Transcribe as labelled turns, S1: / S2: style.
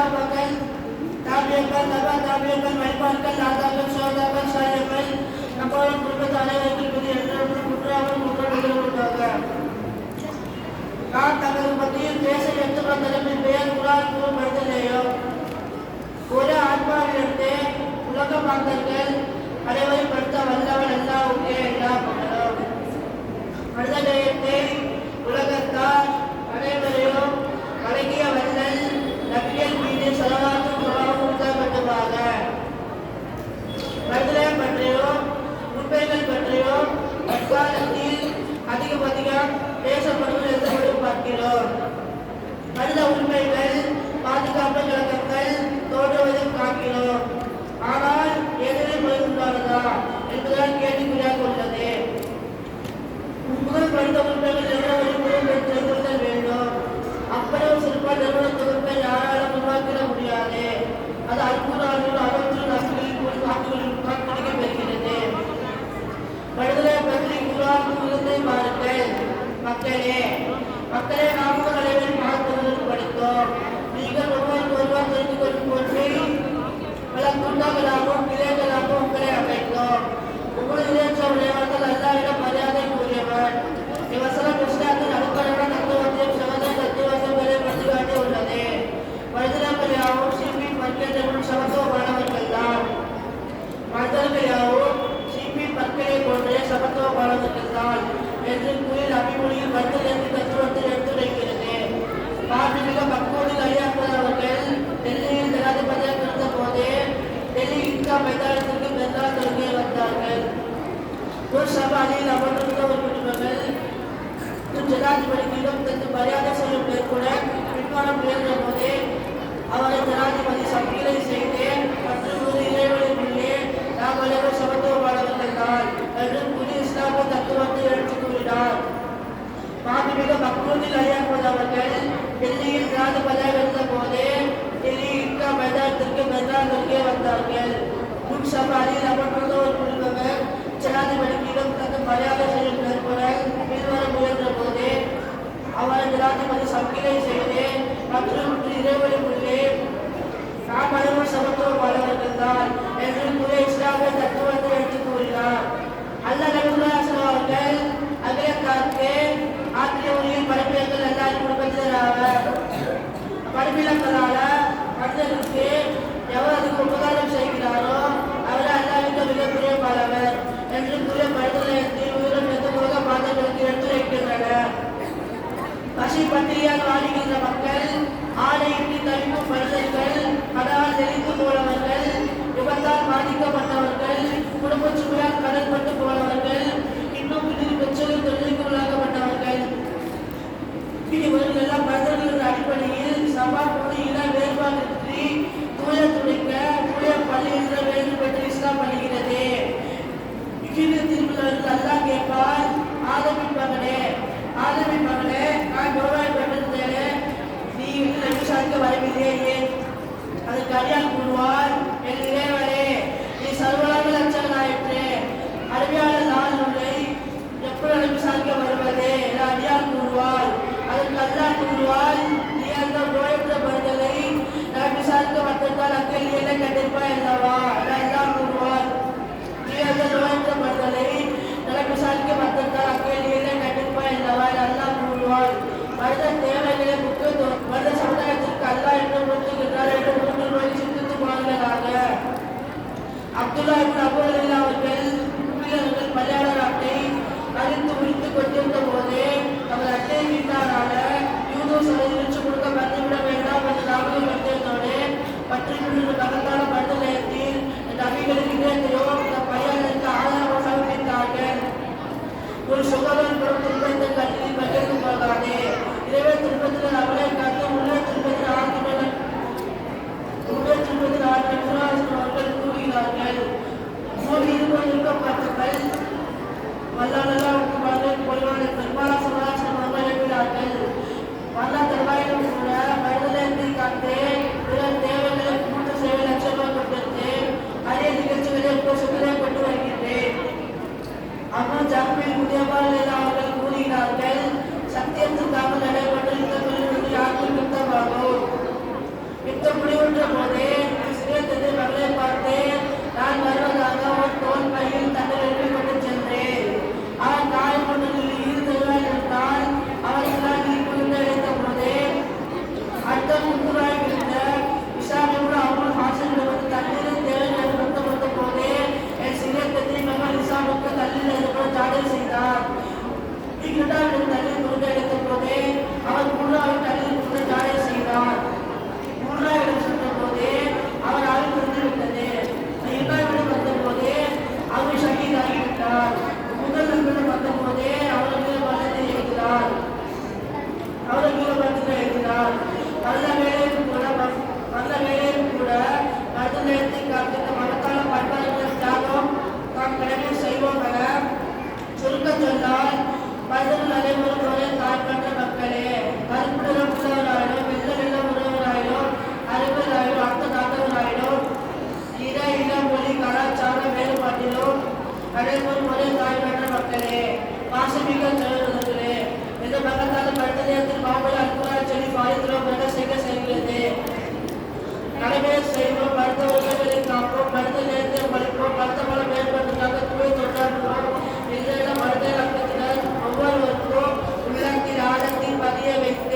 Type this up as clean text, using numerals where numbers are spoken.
S1: சகாபாக்கள், தாபியங்கள், தபா தாபியங்கள், வைப்பான்கள், நாதாக்கள், சோதாக்கள், சாயங்கள், நம்மளும் குடும்பத்தை அனைவருக்கும் இது என்றும் குற்றாமல் குற்றப்படுகிறாங்க. நான் தனது மத்தியில் பேச எடுத்துள்ள தலைப்பின் பெயர் குரான் கூறுபடுத்தலையோ. ஒரு ஆத்மாவிலிருந்து உலக மாந்தர்கள் அனைவரும் படுத்த வல்லவன் அல்லாஹ்வுக்கே எல்லா புகழும். மனிதநேயத்தை உலகத்தார் அனைவரையும் வழங்கிய வல்லல் நபிகள் மீது ஸலவாத்தும் ஸலாமும் உண்டாகட்டுமாக. மனிதநேயம் பற்றியும் உண்மைகள் பற்றியும் அக்காலத்தில் அதிகம் பேசப்படுவது என்று பார்க்கிறோம். மனித உரிமைகள் பாதுகாப்பு இலக்கங்கள் தோன்றுவதும் காக்கிறோம். ஆனால் எதிரே போய்கொண்டானதா என்பதால் கேள்விக்குறியாக உள்ளது. முதல் மனித உரிமைகள் நிறுவனம் தெரிவித்தல் வேண்டும். அப்படியே சிறப்பாக நிறுவன தொகுப்பை யாராலும் உருவாக்கிட முடியாது. அது அல்குரானில் 64 காட்டுகளில் பெறுகிறது. மனிதனை பற்றி குரான் கூறுவதை பாருங்கள். மக்களே நாமும் அனைவரும் பார்ப்பதற்கு படித்தோம். நீங்கள் ஒருவருக்கு ஒருவர் தெரிந்து கொள்ளும் போன்றே பல துண்டாகளாகவும் கிளைகளாகவும் உங்களை அமைத்தோம். உங்களது இறைச்சவர்கள் அல்லாஹ்விடம் மரியாதை கூறியவர். இவசரம் இஸ்லாத்தின் அடிப்படையான தத்துவத்தையும் சமத தத்துவங்களை வழிகாட்டி உள்ளது. மனிதர்கள் யாவும் சிபி பற்கள் சமத்துவமானவர்கள் தான். மனிதர்கள் யாவும் சிபி பற்களை போன்றே சமத்துவமானவர்கள் தான் என்று கூறி அபிமொழியில் மனிதர்களுக்கு தத்துவத்தை எடுத்துரைக்கிறது. பாபிமிக மக்கோடில் ஐயாப்பர் அவர்கள் டெல்லியில் ஜனாதிபதியாக இருந்த போதே டெல்லி இன்கா மைதானத்திற்கு பெருநாள் தொழுகை வந்தார்கள். ஒரு சபாலில் அமர்ந்திருந்த ஒரு குடிமகள் ஜனாதிபதியிடம் தனது மரியாதை செய்யும் மேற்கொள்ள பின்வாரம் முயன்ற போதே அவரை ஜனாதிபதி சமீலை செய்து மற்றும் ஒரு இறைவனுக்குள்ளே நாம் அனைவரும் சமத்துவமானவர்கள் தான் என்று புதிய இஸ்லாமிய தத்துவத்தை எடுத்துக் கூறினார். பாபிமிக மக்ரூனில் ஐயாப்பது அவர்கள் டெல்லியில் ஜனாதிபதியாக இருந்த போதே டெல்லி இன்கா மைதானத்திற்கு பெருநாள் தொழுகை வந்தார்கள். முன் சபாலில் அமர்ந்திருந்த ஒரு குடிமகன் ஜனாதிபதியிடம் தனது மரியாதை செய்யும் மேற்கொள்ள பின்வர முயன்ற போதே அவரை ஜனாதிபதி சமீலை செய்து மற்றும் இறைவனுக்குள்ளே நாம் அனைவரும் சமத்துவமானவர்கள் தான் என்று புதிய இஸ்லாமிய தத்துவத்தை எடுத்துக் கூறினார். அல்லாஹ் நபிகள் அவர்கள் அகிலத்தாருக்கு ஆற்றிய உரையில் படைப்பிலங்கள் எல்லாரும் குடும்பத்தினராக படைப்பிலங்களால மனிதனுக்கு எவர் அதுக்கு உபகாரம் செய்கிறாரோ அவரை அல்லாஹ்விற்கு மிகப்பெரிய பாலவர் என்று கூறிய மனிதநேயத்தில் உயிரும் எந்த பாதங்களுக்கு எடுத்துரைக்கின்றனர். பசி பட்டினியால் வாழுகின்ற மக்கள், ஆடையின்றி தவிக்கும் மனிதர்கள், கடலால் நெளிந்து போனவர்கள், விபத்தால் பாதிக்கப்பட்டவர்கள், குடும்ப சுமையால் கடன்பட்டு போனவர்கள், இன்னும் பெற்றோர் தொழிலுக்கு உள்ளாக்கப்பட்டவர்கள், இவர்கள் எல்லாம் மனிதர்களின் அடிப்படையில் சபா மொழியில வேறுபாடின்றி தூய துடைக்க தூய பள்ளி என்ற வேறு பெற்று இஸ்லாம் பண்ணுகிறது. திருப்பிள்ளவர்கள் அல்லாஹ் கேட்பார், ஆதமின் மகனே நான் நோயாய் பெற்றிருந்தேன், நீ விசாரிக்க வரவில்லையே. அதற்கு அடியால் கூறுவார், என் இறைவனே நீ சர்வலாக லட்சங்களாயிற்று, அறிவியாளர் நாள் உன்னை எப்படி விசாரிக்க வருவது என அடியால் கூறுவார். அதற்கு அல்லாஹ் கூறுவார், நீ அந்த நோயற்ற மனிதனை நான் விசாரிக்க வந்தால் அக்கேள்வி என்ன கண்டிப்பாய் அல்லவா என அல்லாஹ் கூறுவார். நீ அந்த நோயற்ற மனிதனை நான் விசாரிக்க வந்தால் அக்கேள்வி என்ன கண்டிப்பாய் அல்லவா என அல்லாஹ் கூறுவார். மனித தேவைகளை முக்கியத்துவம் மனித சமுதாயத்திற்கு அல்லாஹ் என்று முன்னுகின்றார் என்று மூன்று நோய் சிந்தித்து பாருங்களாக. அப்துல்லா இப்னு அபூ ஹுரைரா அவர்கள் மலையாளர் அட்டை அழித்து முடித்துக் கொண்டிருந்த போதே அவர் அட்டையை வீட்டாரான யூதூஸ் இருந்து கொடுக்க மறந்துவிட வேண்டாம் என்று நாமளும் வந்ததோடு பற்றி கொண்டு மகத்தான மனிதநேயத்தில் நபிகளின் இதயத்தையோ பையனுக்கு ஆதரவாக சமர்ப்பித்தார்கள். ஒரு சுகவன் பெறும் துன்பத்தை கட்டில் பகிர்ந்து கொள்ளாதே. இறைவே திருப்பத்தில் அவளை காத்து உள்ளே திருப்பத்தில் ஆகியவர்கள் கூறுகிறார்கள். புரிய வைத்து